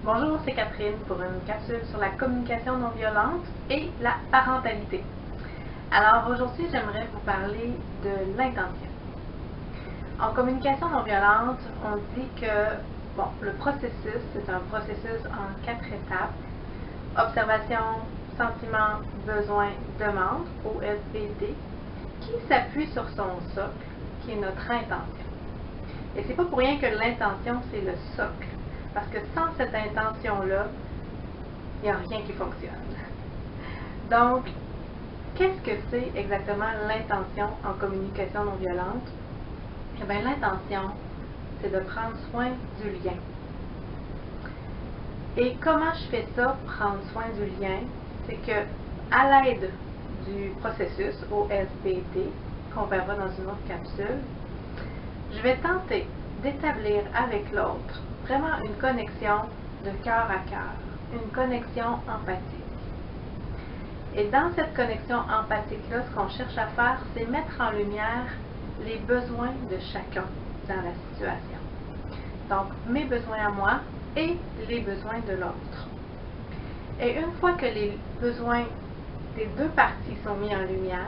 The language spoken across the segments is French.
Bonjour, c'est Catherine pour une capsule sur la communication non violente et la parentalité. Alors aujourd'hui, j'aimerais vous parler de l'intention. En communication non violente, on dit que le processus, c'est un processus en 4 étapes. Observation, sentiment, besoin, demande, OSBD, qui s'appuie sur son socle, qui est notre intention. Et c'est pas pour rien que l'intention, c'est le socle. Parce que sans cette intention-là, il n'y a rien qui fonctionne. Donc, qu'est-ce que c'est exactement l'intention en communication non violente? Eh bien, l'intention, c'est de prendre soin du lien. Et comment je fais ça, prendre soin du lien? C'est que, à l'aide du processus OSBD, qu'on verra dans une autre capsule, je vais tenter d'établir avec l'autre vraiment une connexion de cœur à cœur, une connexion empathique. Et dans cette connexion empathique-là, ce qu'on cherche à faire, c'est mettre en lumière les besoins de chacun dans la situation. Donc, mes besoins à moi et les besoins de l'autre. Et une fois que les besoins des deux parties sont mis en lumière,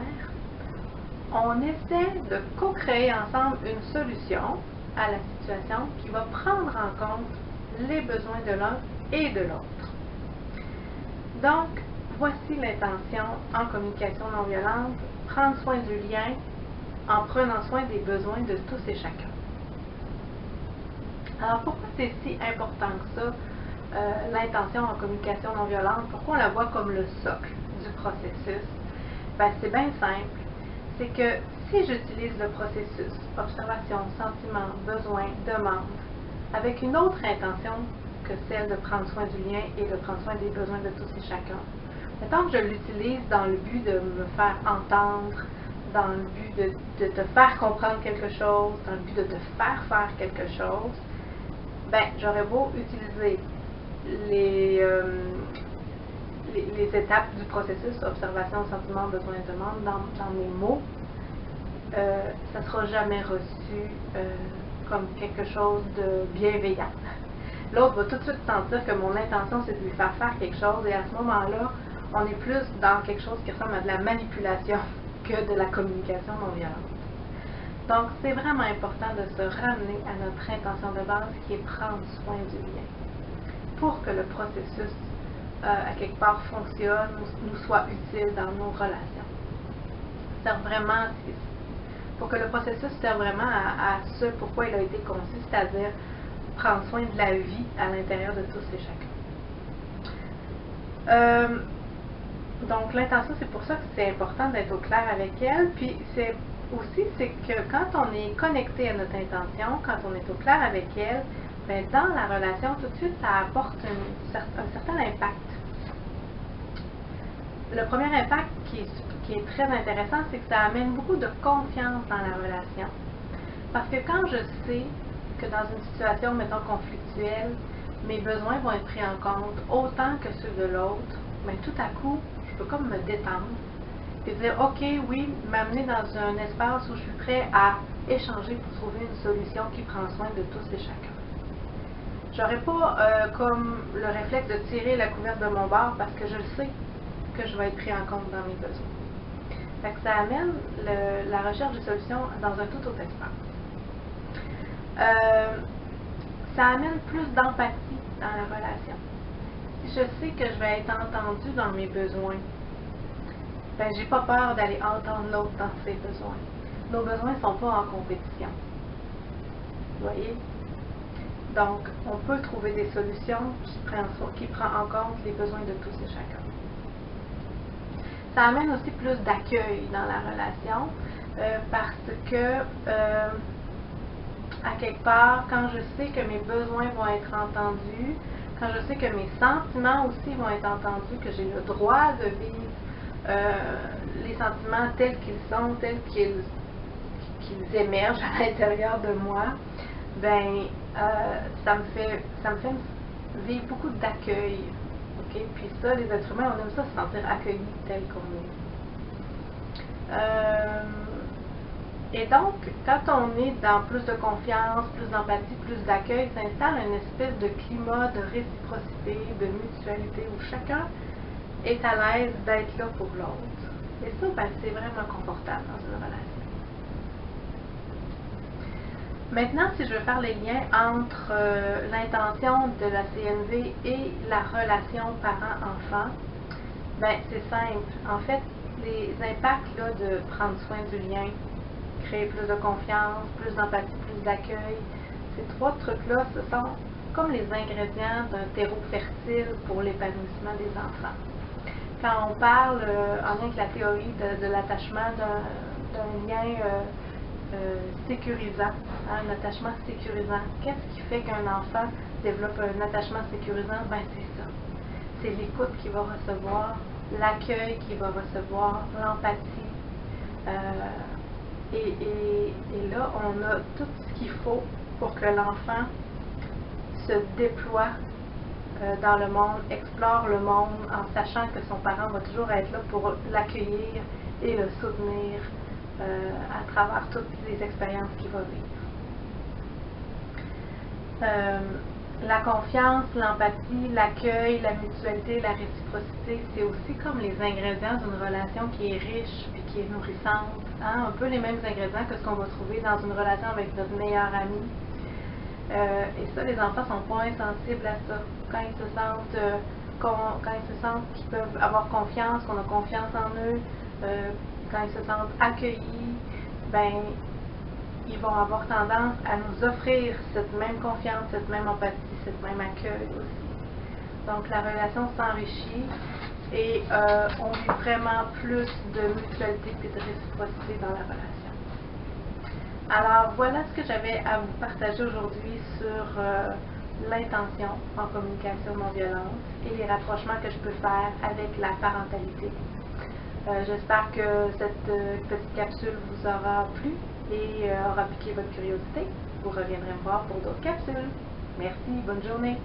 on essaie de co-créer ensemble une solution à la situation qui va prendre en compte les besoins de l'un et de l'autre. Donc, voici l'intention en communication non violente, prendre soin du lien en prenant soin des besoins de tous et chacun. Alors, pourquoi c'est si important que ça, l'intention en communication non violente? Pourquoi on la voit comme le socle du processus? Ben, c'est bien simple. C'est que si j'utilise le processus observation, sentiment, besoin, demande avec une autre intention que celle de prendre soin du lien et de prendre soin des besoins de tous et chacun, mettons que je l'utilise dans le but de me faire entendre, dans le but de te faire comprendre quelque chose, dans le but de te faire faire quelque chose, ben j'aurais beau utiliser les étapes du processus, observation, sentiment, besoin, demande, dans mes mots, ça ne sera jamais reçu comme quelque chose de bienveillant. L'autre va tout de suite sentir que mon intention, c'est de lui faire faire quelque chose, et à ce moment-là, on est plus dans quelque chose qui ressemble à de la manipulation que de la communication non violente. Donc, c'est vraiment important de se ramener à notre intention de base, qui est prendre soin du lien, pour que le processus à quelque part fonctionne, nous soit utile dans nos relations. Pour que le processus serve vraiment à ce pourquoi il a été conçu, c'est-à-dire prendre soin de la vie à l'intérieur de tous et chacun. Donc l'intention, c'est pour ça que c'est important d'être au clair avec elle, puis c'est que quand on est connecté à notre intention, quand on est au clair avec elle, bien, dans la relation, tout de suite, ça apporte un certain impact. Le premier impact qui est très intéressant, c'est que ça amène beaucoup de confiance dans la relation. Parce que quand je sais que dans une situation, mettons, conflictuelle, mes besoins vont être pris en compte autant que ceux de l'autre, bien, tout à coup, je peux comme me détendre et dire, OK, oui, m'amener dans un espace où je suis prêt à échanger pour trouver une solution qui prend soin de tous et chacun. J'aurais pas comme le réflexe de tirer la couverture de mon bord parce que je le sais que je vais être pris en compte dans mes besoins. Fait que ça amène la recherche de solutions dans un tout autre espace. Ça amène plus d'empathie dans la relation. Si je sais que je vais être entendue dans mes besoins, ben j'ai pas peur d'aller entendre l'autre dans ses besoins. Nos besoins ne sont pas en compétition. Vous voyez? Donc, on peut trouver des solutions qui prennent en compte les besoins de tous et chacun. Ça amène aussi plus d'accueil dans la relation parce que, à quelque part, quand je sais que mes besoins vont être entendus, quand je sais que mes sentiments aussi vont être entendus, que j'ai le droit de vivre les sentiments tels qu'ils sont, tels qu'ils émergent à l'intérieur de moi, ben ça me fait vivre beaucoup d'accueil. Okay? Puis ça, les êtres humains, on aime ça se sentir accueillis tel qu'on est. Et donc, quand on est dans plus de confiance, plus d'empathie, plus d'accueil, s'installe une espèce de climat de réciprocité, de mutualité, où chacun est à l'aise d'être là pour l'autre. Et ça, ben, c'est vraiment confortable dans une relation. Maintenant, si je veux faire les liens entre l'intention de la CNV et la relation parent-enfant, ben, c'est simple. En fait, les impacts là, de prendre soin du lien, créer plus de confiance, plus d'empathie, plus d'accueil, ces trois trucs-là, ce sont comme les ingrédients d'un terreau fertile pour l'épanouissement des enfants. Quand on parle, en lien avec la théorie de l'attachement, d'un lien sécurisant, hein, un attachement sécurisant, qu'est-ce qui fait qu'un enfant développe un attachement sécurisant? Ben, c'est ça. C'est l'écoute qu'il va recevoir, l'accueil qu'il va recevoir, l'empathie. Et là, on a tout ce qu'il faut pour que l'enfant se déploie dans le monde, explore le monde en sachant que son parent va toujours être là pour l'accueillir et le soutenir à travers toutes les expériences qu'il va vivre. La confiance, l'empathie, l'accueil, la mutualité, la réciprocité, c'est aussi comme les ingrédients d'une relation qui est riche et qui est nourrissante. Hein? Un peu les mêmes ingrédients que ce qu'on va trouver dans une relation avec notre meilleur ami. Et ça, les enfants sont pas insensibles à ça. Quand ils se sentent qu'ils peuvent avoir confiance, qu'on a confiance en eux, quand ils se sentent accueillis, ben ils vont avoir tendance à nous offrir cette même confiance, cette même empathie, cette même accueil aussi. Donc la relation s'enrichit et on vit vraiment plus de mutualité et de réciprocité dans la relation. Alors voilà ce que j'avais à vous partager aujourd'hui sur l'intention en communication non violente et les rapprochements que je peux faire avec la parentalité. J'espère que cette petite capsule vous aura plu et aura piqué votre curiosité. Vous reviendrez me voir pour d'autres capsules. Merci, bonne journée.